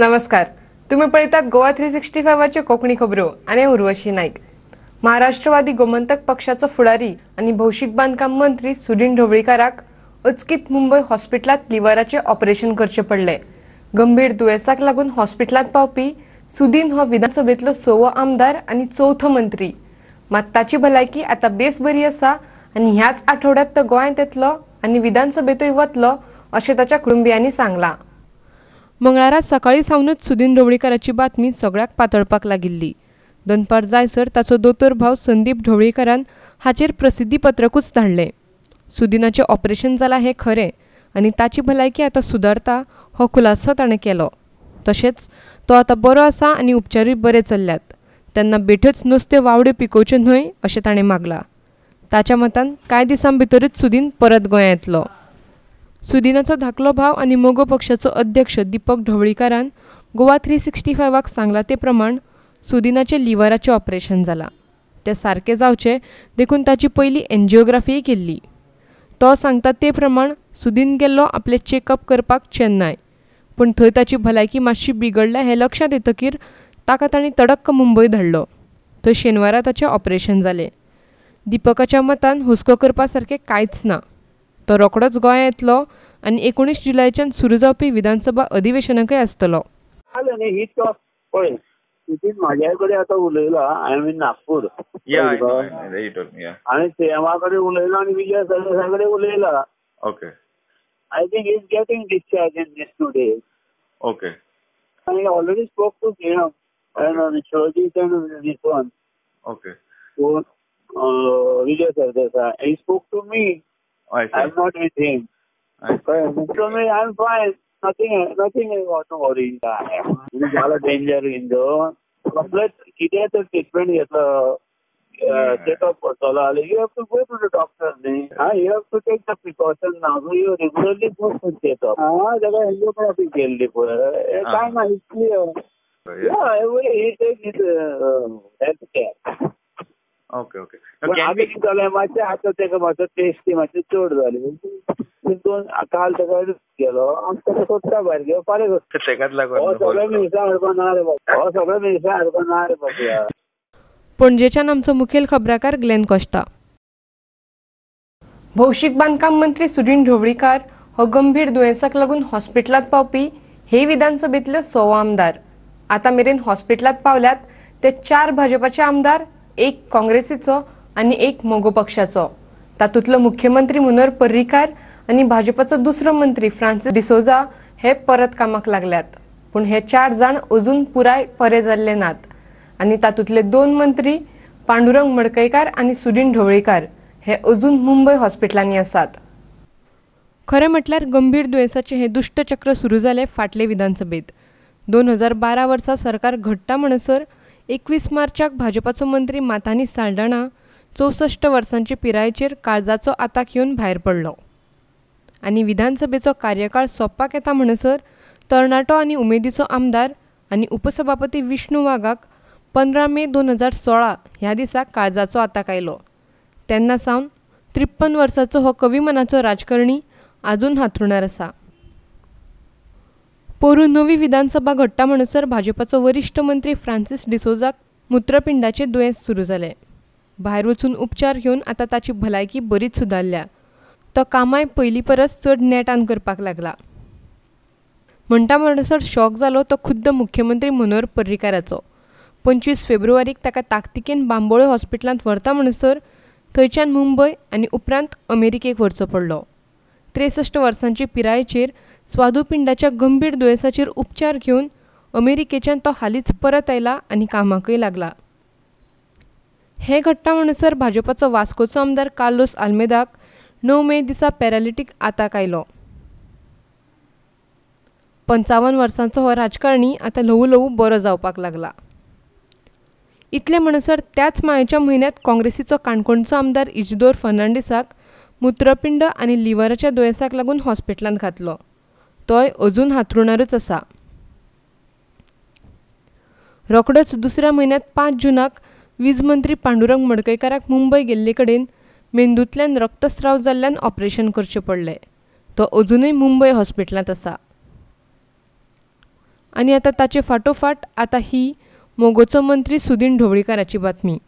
नमस्कार. तुम्ही पळतात गोवा 365 चे कोकणी खबरो आणि उर्वशी नाईक. महाराष्ट्रवादी गोमंतक पक्षाचो फुडारी आणि भौशिक बांधकाम मंत्री सुदीन ढवळीकाराक अचकीत मुंबई हॉस्पिटलात लिव्हराचे ऑपरेशन करचे पडले. गंभीर दुयेसाक लागून हॉस्पिटलात पावपी सुदीन हो विधानसभेतलो 6वो आमदार आणि 4थो मंत्री. मात ताची भलायकी आता बेस बरी आसा आणि ह्याच आठवड्यात तो गोंयांत येतलो आणि विधानसभेतूय वतलो अशें ताच्या कुटुंबियांनी सांगला. मंगळारा सकाळी सावनच सुदीन ढवळीकाराची बातमी सगळ्याक पातळपाक लागिल्ली. दनपार जायसर ताचो दोतोर भाव संदीप ढवळीकारान हाचेर प्रसिद्धी पत्रकूच धाडलें. सुदीनाचें ऑपरेशन जालां हें खरें आनी ताची भलायकी आतां सुदारता हो खुलासो ताणें केलो. तशेंच तो आतां बरो आसा आनी उपचारूय बरे चल्ल्यात. तेन्ना बेठ्योच नुस्तें वावड्यो पिकोवच्यो न्हय अशें ताणें मागलां. ताच्या मतान कांय दिसां भितरूच सुदीन परत गोंयांत येतलो. सुदीनाचो धाकलो भाव आनी मोगो पक्षाचो अध्यक्ष दीपक ढवळीकारान गोवा 365 सांगला ते प्रमाण सुदीनाचें लिव्हराचें ऑपरेशन जालां. तें सारकें जावचें देखून ताची पयली एंजिओग्राफीय केल्ली. तो सांगता ते प्रमाण सुदीन गेल्लो आपले चेकअप करपाक चेन्नय, पूण थंय ताची भलायकी मातशी बिगडल्या हें लक्षांत येतकीर ताका तांणी तडक्क मुंबय धाडलो. थंय शेनवारा ताचें ऑपरेशन जालें. दीपकाच्या मतान हुस्को करपा सारकें कांयच ना. तो रोखडोच गोंयांत येतलो आनी 19 जुलयाच्यान सुरू जावपी विधानसभा अधिवेशनाकय आसतलो. माझ्या कडे आता उलयला आय एम इन नागपूर आणि सीएमा कडे उलयला आणि विजय सरदेसाय उलयला. Okay. I think is getting discharge in this 2 days. Okay. I already spoke to him and Shojit and this one. Okay. So, Vijay Sardesai. He spoke to me. I'm not with him. So me, I'm fine. Nothing I want to worry. It's all a danger in the complete idiot treatment. Check-up करतलो. You have to go to the doctor. You have to take the precaution now. So you regularly go to check-up. जगह angiography केली पळय. काय ना it's clear. Yeah, he take his health care. Okay. आधी जाल्यार मातशें आतां तेका मातसो टेस्ट मातशें चड जाली. दोन काल तेका गेलो आनी तेका सोदता भायर गेलो फाल्यां तेकाच लागून हो सगळें मिरसांग हाडपा ना रे बाबा. पणजेच्यान आमचो मुखेल खबराकार ग्लेन कोस्ता. भौशिक बांधकाम मंत्री सुदीन ढवळीकार हो गंभीर दुयेंसाक लागून हॉस्पिटलात पावपी हे विधानसभेतले 6वो आमदार. आता मेरेन हॉस्पिटलात पावल्यात ते 4 भाजपाचे आमदार, 1 काँग्रेसीचो आणि 1 मोगो पक्षाचो. तातूंतलो मुख्यमंत्री मनोहर पर्रीकार आणि भाजपाचो दुसरो मंत्री फ्रांसिस डिसोजा हे परत कामाक लागल्यात. पूण हे 4 जाण अजून पुराय बरे जाल्ले नात आणि तातूंतले 2 मंत्री पांडुरंग मडकयकार आणि सुदीन ढवळीकार हे अजून मुंबय हॉस्पिटलांनी आसात. खरें म्हटल्यार गंभीर दुयेंसाचें हे दुष्टचक्र सुरू जालें फाटले विधानसभेत. 2012 वर्सा सरकार घडटा म्हणसर 21 मार्चाक भाजपाचो मंत्री माथानी साल्ढाणा 64 वर्सांचे पिरायेचेर काळजाचो आताक येवन भायर पडलो आनी विधानसभेचो कार्यकाळ सोंपपाक येता म्हणसर तरणाटो आनी उमेदीचो आमदार आनी उपसभापती विष्णू वाघाक 15 मे 2016 ह्या दिसा काळजाचो आताक आयलो. तेन्ना सावन 53 वर्साचो हो कविमनाचो राजकारणी आजून हांतरुणार आसा. पोरू नवी विधानसभा घडटा म्हणसर भाजपाचो वरिश्ठ मंत्री फ्रांसिस डिसोजाक मुत्रपिंडाचे दुयेंस सुरू जालें. भायर वचून उपचार घेवन आतां ताची भलायकी बरीच सुदारल्या. तो कामाय पयलीं परस चड नेटान करपाक लागला. म्हणटा म्हणसर शॉक जालो तो खुद्द मुख्यमंत्री मनोहर पर्रीकाराचो. 25 फेब्रुवारीक ताका ताकतिकेन बांबोळे हॉस्पिटलांत व्हरता म्हणसर थंयच्यान मुंबय आनी उपरांत अमेरिकेक व्हरचो पडलो. 63 वर्सांचे पिरायेचेर स्वादुपिंडाच्या गंभीर दुयेंसाचेर उपचार घेवन अमेरिकेच्यान तो हालींच परत आयला आनी कामाकय लागला. हें घडटा म्हणसर भाजपाचो वास्कोचो आमदार कार्लोस आल्मेदाक 9 मे दिसा पॅरालिटीक आताक आयलो. 55 वर्सांचो हो राजकारणी आतां ल्हवू बरो जावपाक लागला. इतले म्हणसर त्याच मायेच्या म्हयन्यांत काँग्रेसीचो काणकोणचो आमदार इजिदोर फर्नांडीसाक मुत्रपिंड आनी लिव्हराच्या दुयेंसाक लागून हॉस्पिटलांत घातलो. तोय अजून हांतरुणारूच आसा. रोखडोच दुसऱ्या म्हयन्यांत 5 जूनाक वीज मंत्री पांडुरंग मडकयकाराक मुंबय गेल्ले कडेन मेंदूंतल्यान रक्तस्राव जाल्ल्यान ऑपरेशन करचें पडलें. तो अजूनय मुंबय हॉस्पिटलांत आसा. आणि आता ताचे फाटोफाट आता ही मोगोचो मंत्री सुदीन ढवळीकाराची बातमी.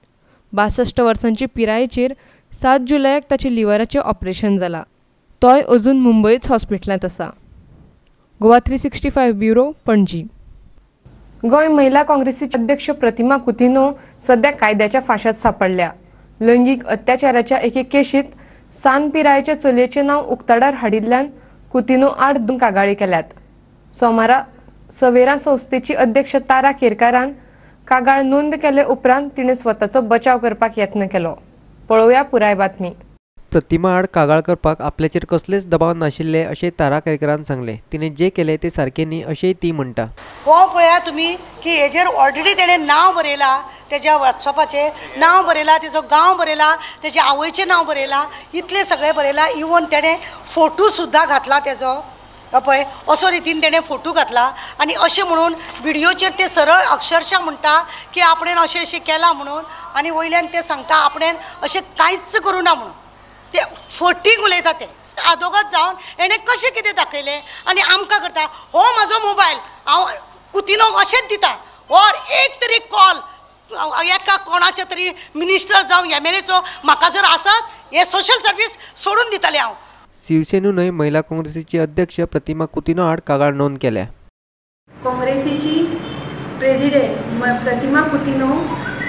62 वर्सांचे पिरायेचेर 7 जुलयाक ताचे लिव्हराचें ऑपरेशन जालां. तोय अजून मुंबयच हॉस्पिटलांत आसा. गोवा 365 ब्युरो, पणजी. गोंय महिला काँग्रेसीचे अध्यक्ष प्रतिमा कुतिन्हो सध्या कायद्याच्या फाशात सापडल्या. लैंगिक अत्याचाराच्या एके केशीत सान पिरायेच्या चलयेचें नांव उक्ताडार हाडिल्ल्यान कुतिन्हो आड 2 कागाळी केल्यात. सोमारा सवेरा संस्थेची अध्यक्ष तारा केरकारान कागाळ नोंद केले उपरांत तिणें स्वताचो बचाव करपाक यत्न केलो. पळोवया पुराय बातमी. प्रतिमा आड कागाळ करपाक आपल्याचेर कसलेच दबाव नाशिल्ले अशें तारा केरकारान सांगले. तिणें जे केले ते सारकें न्ही अशेंय ती म्हणटा. हो पळया तुम्ही की हेजेर ऑलरेडी तेणें नांव बरयलां, तेज्या वॉट्सॅपाचेर नांव बरयलां, तेजो गांव बरयलां, तेज्या आवयचें नांव बरयलां, इतलें सगळें बरयलां. इवन तेणें फोटो सुद्दां घातला तेजो पळय असो रितीन तेणें फोटो घातला. आनी अशें म्हणून व्हिडियोचेर ते सरळ अक्षरशः म्हणटा की आपणें अशें अशें केलां म्हणून, आनी वयल्यान ते सांगता आपणें अशें कांयच करूं ना म्हणून. ते फटींग उलयता ते आदोगाद जावन हेणें कशें कितें दाखयलें आनी आमकां करता हो म्हाजो मोबायल हांव कुतिन्हो अशेंच दिता. और एक तरी कॉल एका कोणाच्या तरी मिनिस्टर जावं MLAचो म्हाका जर आसत हे सोशल सर्वीस सोडून दितालें हांव. शिवसेनेनूय महिला काँग्रेसीची अध्यक्ष प्रतिमा कुतिन्हो आड कागाळ नोंद केल्या. काँग्रेसीची प्रेसिडेंट प्रतिमा कुतिन्हो,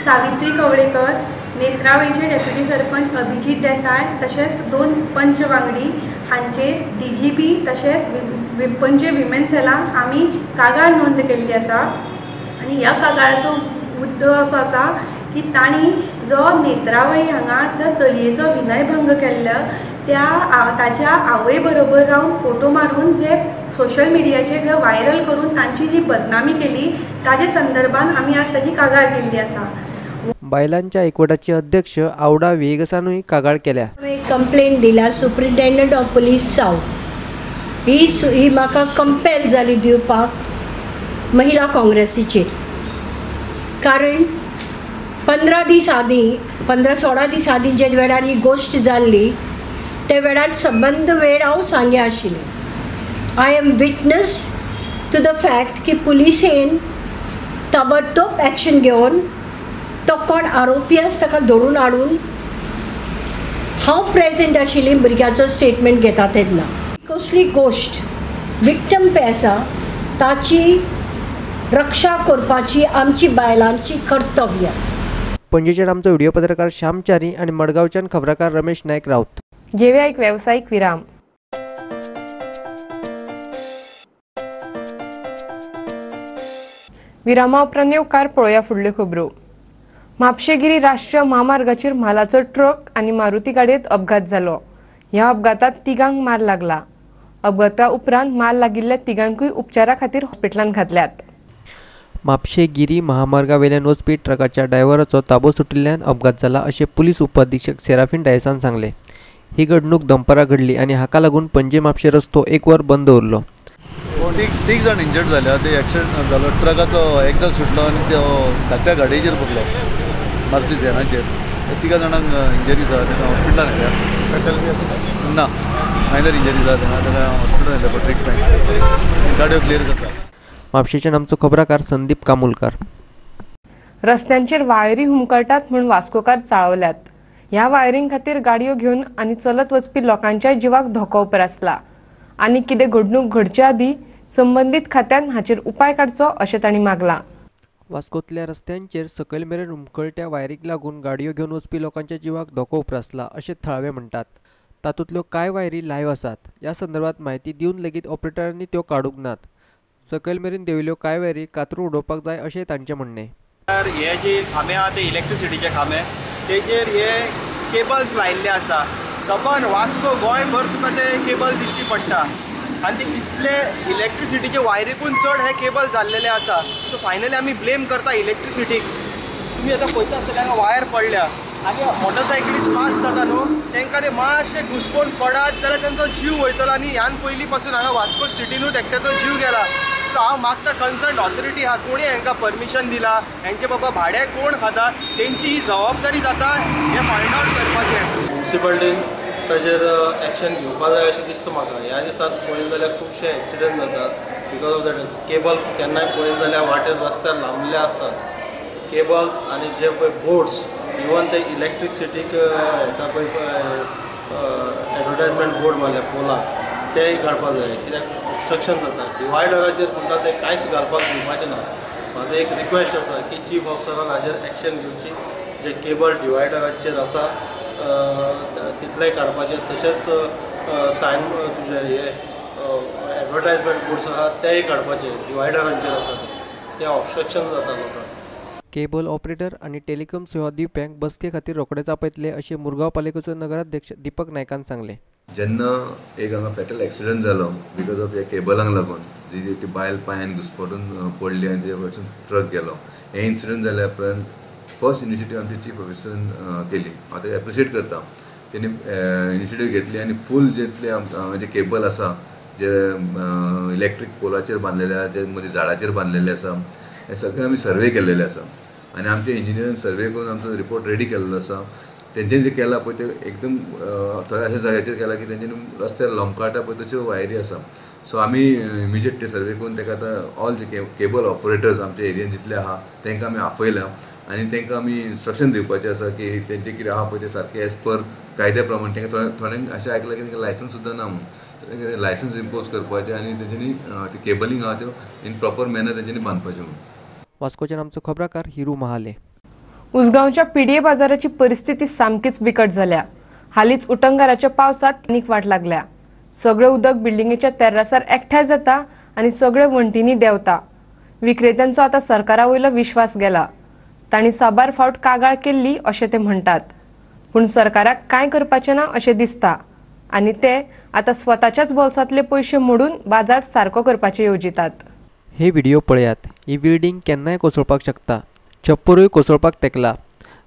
सावित्री कवळेकर, नेत्रावळीचे डेप्युटी सरपंच अभिजीत देसाय तशेंच 2 पंच वांगडी हांचेर DGP तशेंच पणजे विमेन सेलाक आमी कागाळ नोंद केल्ली आसा. आनी ह्या कागाळाचो मुद्दो असो आसा की तांणी जो नेत्रावळी हांगा जो चलयेचो विनयभंग केल्लो ताच्या आवय बरोबर रावन फोटो मारून जे सोशल मिडियाचेर जे व्हायरल करून तांची जी बदनामी केली ताचे संदर्भान आमी आज ताची कागाळ केल्ली आसा. बायलांच्या एकवटाचे अध्यक्ष आवडा वेगसानूय कागाळ केल्या. एक कंप्लेंट दिला सुप्रिटेंडंट ऑफ पुलीस सावथ ही म्हाका कंपेल जाली दिवपाक महिला काँग्रेसीचेर. कारण 15 दीस आदीं 15-16 दीस आदीं जे वेळार ही गोश्ट जाल्ली ते वेळार संबंद वेळ हांव सांगे आशिल्लें. I am witness to the fact की पुलिसेन ताबडतोब एक्शन घेवन तो कोण आरोपी आसा ताका धरून हाडून हांव प्रेजेंट आशिल्ली भुरग्याचो स्टेटमेंट घेता तेन्ना. कसली गोश्ट विक्टम पळय आसा ताची रक्षा करपाची आमची बायलांची कर्तव्य. पणजेच्यान आमचो व्हिडिओ पत्रकार श्याम च्यारी आनी मडगांवच्यान खबराकार रमेश नायक रावत. घेवया एक व्यावसायिक विराम. विरामा उपरांत येवकार पळोवया फुडल्यो खबरो. म्हापशेगिरी राष्ट्रीय महामार्गाचेर म्हालाचो ट्रक आनी मारुती गाडयेंत अपघात जालो. ह्या अपघातांत 3गांक मार लागला. अपघाता उपरांत मार लागिल्ल्या 3गांकूय उपचारा खातीर हॉस्पिटलांत घातल्यात. म्हापशेगिरी महामार्गावेल्यान वचपी ट्रकाच्या ड्रायव्हराचो ताबो सुटिल्ल्यान अपघात जाला अशें पुलीस उपअधीक्षक सेराफीन डायसान सांगले. ही घडणूक दनपारां घडली आनी हाका लागून पणजे म्हापशे रस्तो 1 वर बंद उरलो. तीग जाण इंजर्ड जाल्या. ते एक्सिडेंट जालो, ट्रकाचो एक्सल सुटलो आनी तो धाकट्या गाडयेचेर पडलो मारुती झॅनाचेर. 3 जाणांक इंजरी जाला, ताका हॉस्पिटलान हाडल्या. ना मायनर इंजरी जाला ताका हॉस्पिटलान हाडल्या फॉर ट्रिटमेंट. गाडयो क्लियर जाता. म्हापशेच्यान आमचो खबराकार संदीप कामुलकार. रस्त्यांचेर वायरी हुमकळटात म्हूण वास्कोकार चाळवल्यात. ह्या वायरींग खातीर गाडयो घेवन आनी चलत वचपी लोकांच्या जिवाक धोको उप्रासला. आनी कितें घडणूक घडचे आदीं संबंदीत खात्यान हाचेर उपाय काडचो अशें तांणी मागलां. वास्कोंतल्या रस्त्यांचेर सकयल मेरेन हुमकळट्या वायरीक लागून गाडयो घेवन वचपी लोकांच्या जिवाक धोको उप्रासला अशें थळावे म्हणटात. तातूंतल्यो कांय वायरी लायव्ह आसात. ह्या संदर्भात म्हायती दिवन लेगीत ऑपरेटरांनी त्यो काडूंक नात. सकयल मेरेन देंविल्ल्यो कांय वायरी कातरून उडोवपाक जाय अशें तांचें म्हणणें. हे जे खांबे आहा ते इलेक्ट्रिसिटीचे खांबे, तेजेर हे केबल्स लायिल्ले आसा. सबंद वास्को गोंयभर तुका ते केबल दिश्टी पडटा आनी ते इतले इलेक्ट्रिसिटीचे वायरीकून चड हे केबल जाल्लेले आसा. सो फायनली आमी ब्लेम करता इलेक्ट्रिसिटीक. तुमी आतां पळयता आसतले हांगा वायर पडल्या आनी मोटरसायकलिस्ट पास जाता न्हू, तांकां ते मातशे घुसपून पडत जाल्यार तांचो जीव वयतलो. आनी ह्यान पयलीं पासून हांगा वास्को सिटीनूच एकट्याचो जीव गेला. सो हांव मागता कन्सर्न ऑथॉरिटी आहा, कोणी हांकां परमिशन दिला, हेंचे बाबा भाडें कोण खाता, तेंची ही जबाबदारी जाता हे फायंड आवट करपाचें. म्युन्सिपाल्टीन ताजेर एक्शन घेवपा जाय अशें दिसता म्हाका. ह्या दिसांत पळयत जाल्यार खुबशे एक्सिडंट जातात बिकॉज ऑफ दॅट. केबल केन्नाय पळयत जाल्यार वाटेर रस्त्यार लांबले आसतात केबल्स आनी जे पळय बोर्ड्स, इवन ते इलेक्ट्रिसिटीक हेका पळय एडवर्टायजमेंट बोर्ड मारल्या पोलाक तेय काडपाक जाय, कित्याक ऑब्स्ट्रक्शन जाता. डिवायडराचेर म्हणटा ते कांयच घालपाक दिवपाचें ना. म्हाजो एक रिक्वेस्ट आसा की चीफ ऑफिसरान हाजेर एक्शन घेवची. जे केबल डिवायडराचेर आसा तितलेय काडपाचे, तशेंच सायन तुजे हे एडवर्टायजमेंट बोर्ड्स आसा तेय काडपाचे डिवायडरांचेर आसा ते ऑब्स्ट्रक्शन जाता लोकांक. केबल ऑपरेटर आणि टेलिकॉम सेवा दिवप्यांक बसके खातीर रोखडेच आपयतले अशें मुरगांव पालिकेचो नगराध्यक्ष दीपक नायकान सांगले. जेन्ना एक हांगा फॅटल एक्सिडंट जालो बिकॉज ऑफ ह्या केबलांक लागून जी ती बायल पांयान घुस्पटून पडली आनी तेच्या वयरसून ट्रक गेलो. हे इन्सिडंट जाल्या उपरांत फर्स्ट इनिशिएटीव आमची चीफ ऑफिसरान केली. हांव ताका एप्रिशिएट करता. तेणी इनिशिएटीव घेतली आनी फूल जितले जे केबल आसा जे इलेक्ट्रीक पोलाचेर बांदलेले, जे मदीं झाडाचेर बांदलेले आसा, हे सगळे आमी सर्वे केल्लेले आसा आनी आमच्या इंजिनियरान सर्वे करून आमचो रिपोर्ट रेडी केल्लो आसा. तेंच्यांनी जे केला पळय ते एकदम थोड्या अशा जाग्याचेर केला की तेंच्यांनी रस्त्यार लोंबकाटा पळय तश्यो वायरी आसा. सो आमी इमिजिएट ते सर्वे करून ताका आतां ऑल जे केबल ऑपरेटर्स आमच्या एरियेन जितले आहा तांकां आमी आपयल्या आनी तांकां आमी इन्स्ट्रक्शन दिवपाचें आसा की तेंचें कितें आहा पळय तें सारकें एज पर कायद्या प्रमाणे. तांकां थोड्यांक अशें आयकलां की तांकां लायसन्स सुद्दां ना म्हणून. लायसन्स इम्पोज करपाचें आनी तेंच्यांनी ती केबलिंग आहा त्यो इन प्रॉपर मॅनर तेंच्यांनी बांदपाचें म्हणून. वास्कोच्यान आमचो खबराकार हिरू महाले. उसगांवच्या पीडीए बाजाराची परिस्थिती सामकीच बिकट झाल्या. हालींच उटंगाराच्या पावसात आनीक वाट लागल्या. सगळें उदक बिल्डिंगेच्या तेर्रासार एकठांय जाता आनी सगळे वण्टींनी देंवता. विक्रेत्यांचो आतां सरकारा वयलो विश्वास गेला. तांणी साबार फावट कागाळ केल्ली अशें ते म्हणटात. पूण सरकाराक कांय करपाचें ना अशें दिसता आनी ते आतां स्वताच्याच बोल्सांतले पयशे मोडून बाजार सारको करपाचे येवजितात. हे व्हिडिओ पळयात. ही बिल्डींग केन्नाय कोसळपाक शकता. छप्परूय कोसळपाक तेकला.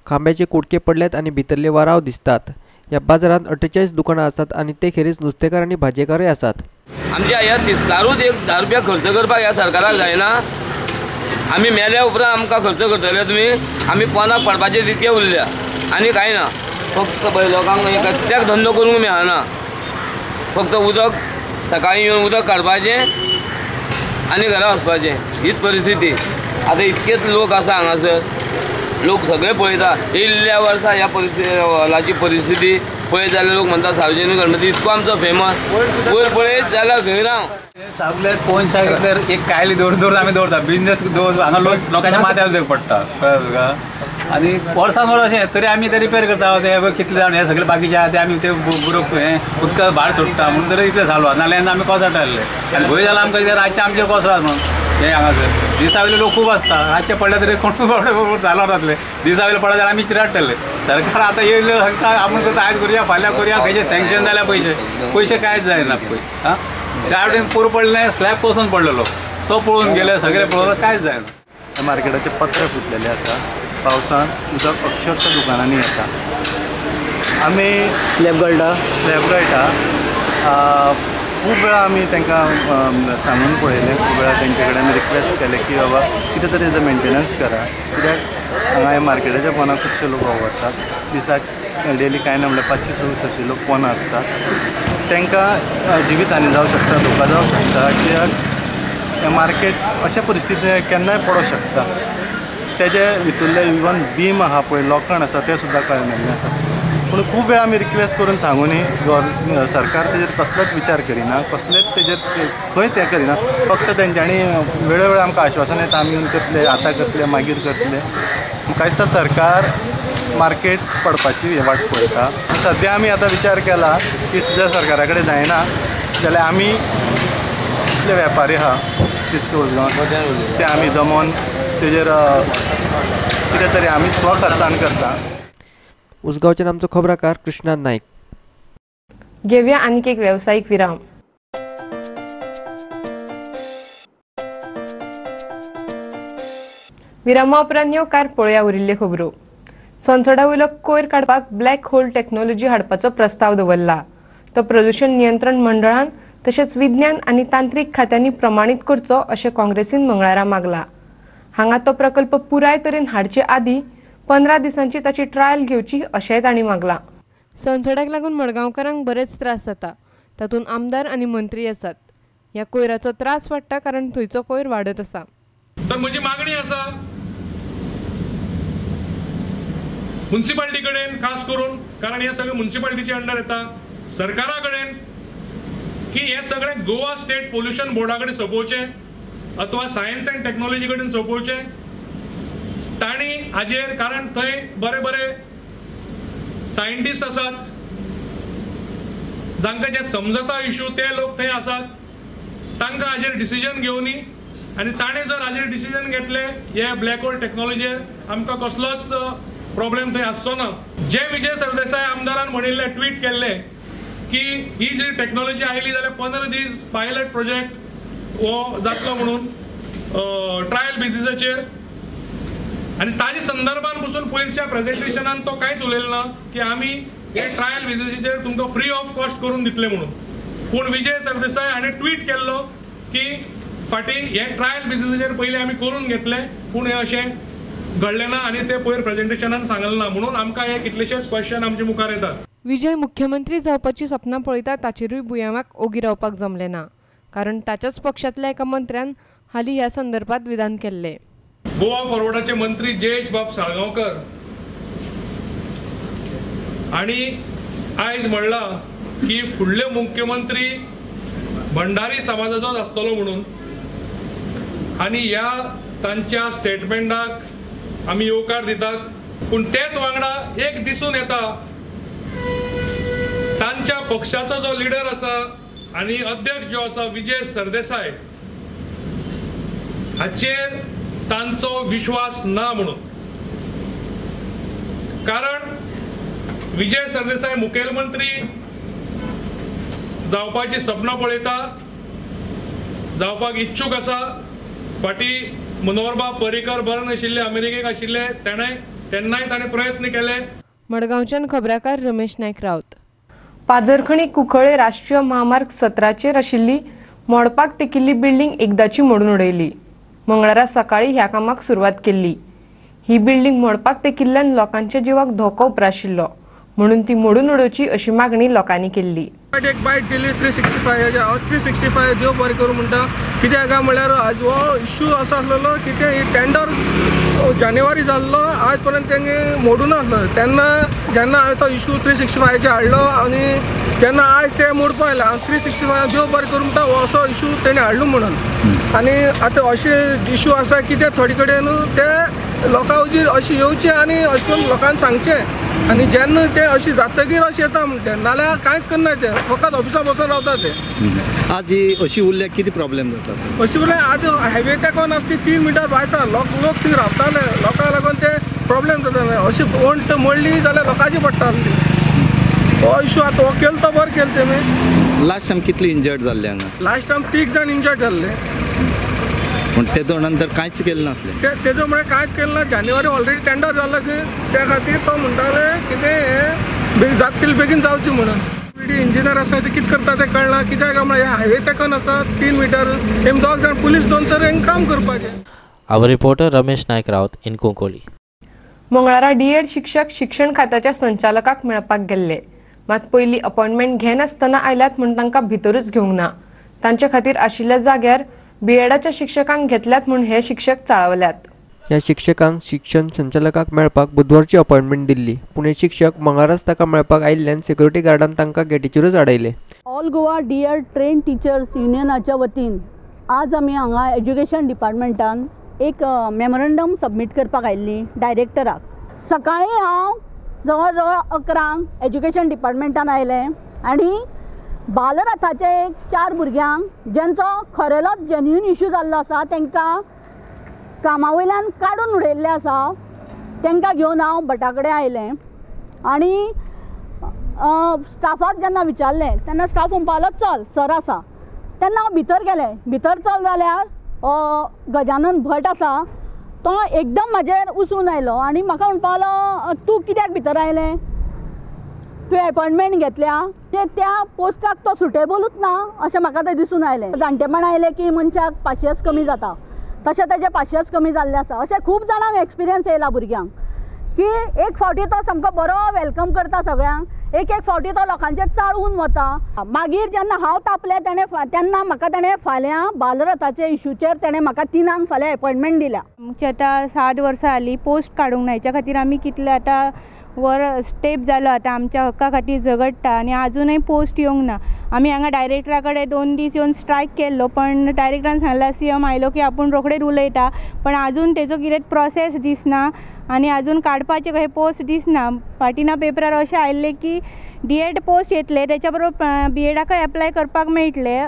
खांब्याचे कुडके पडल्यात आनी भितरले वाराव दिसतात. ह्या बाजारांत 48 दुकानां आसात आनी ते खेरीज नुस्तेकार आनी भाजेकारूय आसात. आमच्या ह्या तिस्कारूच 1000 रुपया खर्च करपाक ह्या सरकाराक जायना. आमी मेल्या उपरांत आमकां खर्च करतले तुमी. आमी पोंदाक पडपाचे तितके उरल्या आनी कांय ना. फक्त लोकांक एकट्याक धंदो करूंक मेळना. फक्त उदक सकाळीं येवन उदक काडपाचें आनी घरा वचपाचें हीच परिस्थिती. आतां इतकेच लोक आसा हांगासर. लोक सगळे पळयता. इल्ल्या वर्सा ह्या हॉलाची परिस्थिती पळयत जाल्यार लोक म्हणटा सार्वजनीक गणपती इतको आमचो फेमस. वयर पळयत जाल्यार खंय राव सगळे पोंशाक तर एक कायली दवरून आमी दवरता. बिजनेस हांगा लोकांच्या माथ्यार पडटा कळ्ळें तुका. आनी वर्सान वर्स अशें तरी आमी ते रिपेर करता. ते कितले जाण हे सगळे बाकीचे आहा ते आमी ते बुरोक हें उदका भायर सोडटा म्हणून तरी इतलें चालू आहा. नाल्यार आमी कोसळटाले आनी भंय जाल्यार आमकां रातचे आमचेर कोसळात म्हणून हे हांगासर. दिसा वयले लोक खूब आसता. रातचे पडले तरी कोण चालू जातले. दिसा वयले पडले जाल्यार आमी चिराडटले. सरकार आतां येयल्यो आपूण करता आयज करुया फाल्यां करुया खंयचे सँक्शन जाल्या पयशे कांयच जायना पळय. हां त्या वटेन पूर पडलें स्लॅब कोसोन पडलेलो तो पळोवन गेले सगळे पळोवन कांयच जायना. मार्केटाचे पत्रे फुटलेले आसा. पावसान उदक अक्षरशः दुकानांनी येता. आमी स्लॅब गळटा खूब वेळा आमी तांकां सांगून पळयलें. खूब वेळा तेंचे कडेन रिक्वेस्ट केलें की बाबा कितें तरी हेजो मेंटेनन्स करा. कित्याक हांगा ह्या मार्केटाच्या पोंदाक खुबशे लोक वावरतात. दिसाक डेली कांय ना म्हणल्यार 500-600 लोक पोंदां आसतात. तांकां जिवीत हानी जावं शकता, धोका जावं शकता. कित्याक हें मार्केट अशा परिस्थितीन केन्नाय पडों शकता. तेजे भितरले इवन बीम आहा पळय लोखंड आसा ते सुद्दां कळमेल्लें आसा. पूण खूब वेळा आमी रिक्वेस्ट करून सांगूनय सरकार तेजेर कसलोच विचार करिना. कसलेच तेजेर खंयच हें करिना. फक्त तेंच्यांनी वेळोवेळी आमकां आश्वासन येता आमी करतले, आतां करतले, मागीर करतले. म्हाका दिसता सरकार मार्केट पडपाची वाट पळयता. सद्या आमी आतां विचार केला की जर सरकारा कडेन जायना जाल्यार आमी इतले वेपारी आहा तिस्क उजगांव ते आमी जमोवन तेजेर कितें तरी आमी स्वखर्चान करता. उसगांवच्यान आमचो खबराकार कृष्णान नायक. घेवया आनीक एक वेवसायीक विराम. विरामा उपरांत येवकार पळोवया उरिल्ल्यो खबरो. संसदा वयलो कोयर काडपाक ब्लॅक होल टॅक्नॉलॉजी हाडपाचो प्रस्ताव दवरला. तो प्रदूषण नियंत्रण मंडळान तशेंच विज्ञान आनी तांत्रीक खात्यांनी प्रमाणीत करचो अशें काँग्रेसीन मंगळारा मागला. हांगा तो प्रकल्प पुराय तरेन हाडचे आदीं 15 दिसांची ताची ट्रायल घेवची अशेंय तांणी मागला. सनसड्याक लागून मडगांवकारांक बरेच त्रास जाता. तातूंत आमदार आनी मंत्री आसात. ह्या कोयराचो त्रास वाडटा कारण थंयचो कोयर वाडत आसा. तर म्हजी मागणी आसा म्युन्सिपालिटी कडेन, खास करून कारण हे सगळे म्युन्सिपालिटीचे अंडर येता, सरकारा कडेन की हे सगळे गोवा स्टेट पोल्युशन बोर्डा कडेन सोंपोवचे अथवा सायन्स अँड टॅक्नॉलॉजी कडेन सोंपोवचे. तांणी हाजेर कारण थंय बरे बरे सायंटिस्ट आसात, जांकां जे समजता इश्यू ते लोक थंय आसात, तांकां हाजेर डिसिजन घेवनी आनी ताणें जर हाजेर डिसिजन घेतले हे ब्लॅक होल टॅक्नॉलॉजीर आमकां कसलोच प्रॉब्लेम थंय आसचो ना. जे विजय सरदेसाय आमदारान म्हणिल्ले ट्वीट केल्ले की ही जी टॅक्नॉलॉजी आयली जाल्यार 15 दीस पायलट प्रोजेक्ट हो जातलो म्हणून ट्रायल बेसिसाचेर, आनी ताजे संदर्भान पसून पयरच्या प्रेझेंटेशनान तो कांयच उलयलो ना की आमी हे ट्रायल बेसिसाचेर तुमकां फ्री ऑफ कॉस्ट करून दितले म्हणून. पूण विजय सरदेसाय हाणें ट्वीट केल्लो की फाटीं हे ट्रायल बेसिसाचेर पयलीं आमी करून घेतले पूण हें अशें घडलें ना आनी ते पयर प्रेझेंटेशनान सांगलें ना. म्हणून आमकां हे कितलेशेच क्वेश्चन आमचे मुखार येतात. विजय मुख्यमंत्री जावपाची सपनां पळयता ताचेरूय बुयांवाक ओगी रावपाक जमलें ना कारण ताच्याच पक्षांतल्या एका मंत्र्यान हालीं ह्या संदर्भात विधान केल्लें. गोवा फॉरवर्डाचे मंत्री जयेश बाब साळगांवकर आणि आयज म्हणला की फुडले मुख्यमंत्री भंडारी समाजाचोच आसतलो म्हणून, आनी ह्या तांच्या स्टेटमेंटाक आमी येवकार दितात. पूण तेच वांगडा एक दिसून येता तांच्या पक्षाचो जो लिडर आसा आनी अध्यक्ष जो आसा विजय सरदेसाय हाचेर तांचो विश्वास ना म्हणून. कारण विजय सरदेसाय मुखेलमंत्री जावपाची सपनां पळयता, जावपाक इच्छूक आसा. फाटीं मनोहरबाब पर्रीकर बरे नाशिल्ले, अमेरिकेक आशिल्ले, तेन्नाय ताणें प्रयत्न केले. मडगांवच्यान खबराकार रमेश नायक रावत. पाजरखणी कुंकळे राष्ट्रीय महामार्ग 17चेर आशिल्ली मोडपाक तेकिल्ली बिल्डींग एकदाची मोडून उडयली. मंगळारा सकाळी ह्या कामाक सुरवात केल्ली. ही बिल्डींग मोडपाक तेकिल्ल्यान लोकांच्या जिवाक धोको उप्राशिल्लो म्हणून ती मोडून उडोवची अशी मागणी लोकांनी केल्ली. एक बायट दिली 365 हांव 365 देव बरें करूं म्हणटा. कित्याक काय म्हळ्यार आज हो इश्यू असो आसलेलो की ते टेंडर जानेवारी जाल्लो आज पर्यंत तेंगे मोडून आसलो. तेन्ना जेन्ना हांवें तो इश्यू 365 हाडलो आनी जेन्ना आज ते मोडपा आयला 365 देव बरें करूं म्हणटा हो असो इश्यू तेणें हाडलो म्हणून. आनी आतां अशे इश्यू आसा की ते थोडे कडेन ते लोकां वयची अशी येवचे आनी अशें करून लोकांक सांगचें आनी जेन्ना ते अशी जातकीर अशें येता म्हणटे नाल्यार कांयच करना ते फकत ऑफिसा बसून रावता ते. आज ही अशी उरल्यार कितें प्रॉब्लेम जाता? अशी उरल्यार आज हायवे तेकोन आसा ती 3 मिटर भायर लोक थंय रावताले लोकांक लागून ते प्रॉब्लेम जाताले. अशी वंट मोडली जाल्यार लोकांची पडटाली. हो इश्यू आतां हो केलो तो बरो केलो तेमी. लास्ट टायम कितले इंजर्ड जाल्ले हांगा? लास्ट टायम 3 जाण इंजर्ड जाल्ले. पूण तेदो नंतर कांयच केलें नासलें. तेजो म्हळ्यार कांयच केलें ना. जानेवारी ऑलरेडी टेंडर जाल्लो की त्या खातीर तो म्हणटाले कितें जाता तितलें बेगीन जावचें म्हणून. इंजिनियर आसा ते कितें करता तें कळना. कित्याक काय म्हळ्यार हायवे तेकोन आसा 3 मिटर तेमी 2 जाण पुलीस दोन तर काम करपाचें. आवर रिपोर्टर रमेश नायक रावत इन कुंकोली. मंगळारा डीएड शिक्षक शिक्षण खात्याच्या संचालकाक मेळपाक गेल्ले मात पयलीं अपॉइंटमेंट घेनासतना आयल्यात म्हूण तांकां भितरूच घेवंक ना. तांचे खातीर आशिल्ल्या जाग्यार बीएडाच्या शिक्षकांक घेतल्यात म्हूण हे शिक्षक चाळवल्यात. ह्या शिक्षकांक शिक्षण संचालकाक मेळपाक बुधवारची अपॉइंटमेंट दिल्ली पूण हे शिक्षक मंगळाराच ताका मेळपाक आयिल्ल्यान सिक्युरिटी गार्डान तांकां गेटीचेरूच आडयले. All Goa D Ed train teachers युनियनाच्या वतीन आज आमी हांगा एज्युकेशन डिपार्टमेंटान एक मेमोरंडम सबमीट करपाक आयिल्ली डायरेक्टराक. सकाळीं हांव जवळ जवळ 11 एज्युकेशन डिपार्टमेंटान आयलें आनी बालरथाचे 4 भुरग्यांक जेंचो खरेलोच जेन्युइन इश्यू जाल्लो आसा तांकां कामा वयल्यान काडून उडयल्ले आसा तांकां घेवन हांव भटा कडेन आयलें आनी स्टाफाक जेन्ना विचारलें तेन्ना स्टाफ म्हणपालो चल सर आसा. तेन्ना हांव भितर गेलें. भितर चल जाल्यार गजानन भट आसा तो एकदम म्हाजेर उसून आयलो आनी म्हाका म्हणपालो तूं कित्याक भितर आयलें? तुवें अपॉइंटमेंट घेतल्या त्या पोस्टाक तो सुटेबलूच ना अशें म्हाका तें दिसून आयलें. जाणटेपण आयलें की मनशाक पाशियेंस कमी जाता तशें तेजें पाशियेंस कमी जाल्लें आसा. अशें खूब जाणांक एक्सपिरियन्स येयला भुरग्यांक की एक फावटी तो सामको बरो वेलकम करता सगळ्यांक. एक फावटी तो लोकांचेर चाळून वता। मागीर जेन्ना हांव तापलें तेन्ना म्हाका ताणें फाल्यां बालरथाचे इशूचेर ताणें म्हाका 3 फाल्यां अपॉयंटमेंट दिल्या। आमची आतां 7 वर्सां जालीं पोस्ट काडूंक ना, हेच्या खातीर आमी कितले आतां स्टेप जालो आतां आमच्या हक्का खातीर झगडटा आनी आजुनूय पोस्ट येवंक ना। आमी हांगा डायरेक्टरा कडेन 2 दीस येवन स्ट्रायक केल्लो, पण डायरेक्टरान सांगला CM आयलो की आपूण रोखडेच उलयता, पण आजून तेजो कितें प्रोसेस दिसना आनी आजून काडपाचे खंय पोस्ट दिसना। फाटिना पेपरार अशें आयिल्लें की D.Ed पोस्ट येतले, तेच्या बरोबर B.Edकाय एप्लाय करपाक मेळटले।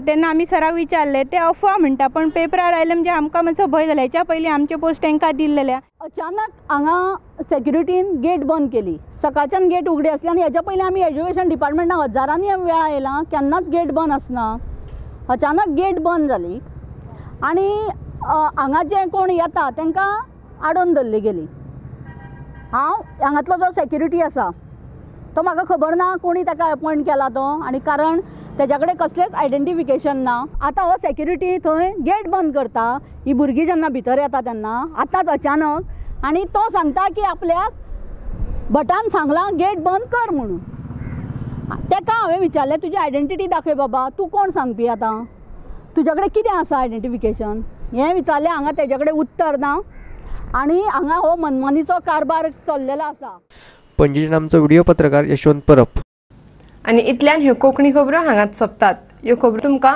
तेन्ना आमी सराक विचारलें, ते अफवा म्हणटा, पण पेपरार आयलें म्हणजे आमकां मातसो भंय जालो। हेच्या पयलीं आमचे पोस्ट तांकां दिल्लेल्या। अचानक हांगा सेक्युरिटीन गेट बंद केली, सकाळच्यान गेट उगडी आसली आनी हेच्या पयलीं आमी एज्युकेशन डिपार्टमेंटाक हजारांनी वेळा येयलां, केन्नाच गेट बंद आसना। अचानक गेट बंद जाली आनी हांगा जे कोण येता तांकां आडोवन धरली गेली। हांगातलो जो सेक्युरिटी आसा तो म्हाका खबर ना कोणी ताका अपॉयंट केला तो, आनी कारण तेज्या कडेन कसलेंच आयडेंटिफिकेशन ना। आतां हो सेक्युरिटी थंय गेट बंद करता, ही भुरगीं जेन्ना भितर येता तेन्ना आतांच अचानक, आनी तो सांगता की आपल्याक भटान सांगलां गेट बंद कर म्हणून। ताका हांवें विचारलें, तुजी आयडेंटिटी दाखय बाबा, तूं कोण सांगपी आतां, तुज्या कडेन कितें आसा आयडेंटिफिकेशन, हें विचारलें। हांगा तेज्या कडेन उत्तर ना आनी हांगा हो मनमानीचो कारबार चल्लेलो आसा। पणजेच्यान आमचो व्हिडिओ पत्रकार यशवंत परब। आनी इतल्यान ह्यो कोंकणी खबरो हांगाच सोंपतात। ह्यो खबरो तुमकां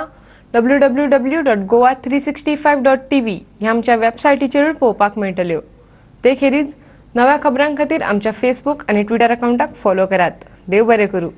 www.goa365.tv ह्या आमच्या वेबसायटीचेरूय पळोवपाक मेळटल्यो। ते खेरीज नव्या खबरां खातीर आमच्या फेसबूक आनी ट्विटर अकाउंटाक फॉलो करात। देव बरें करूं।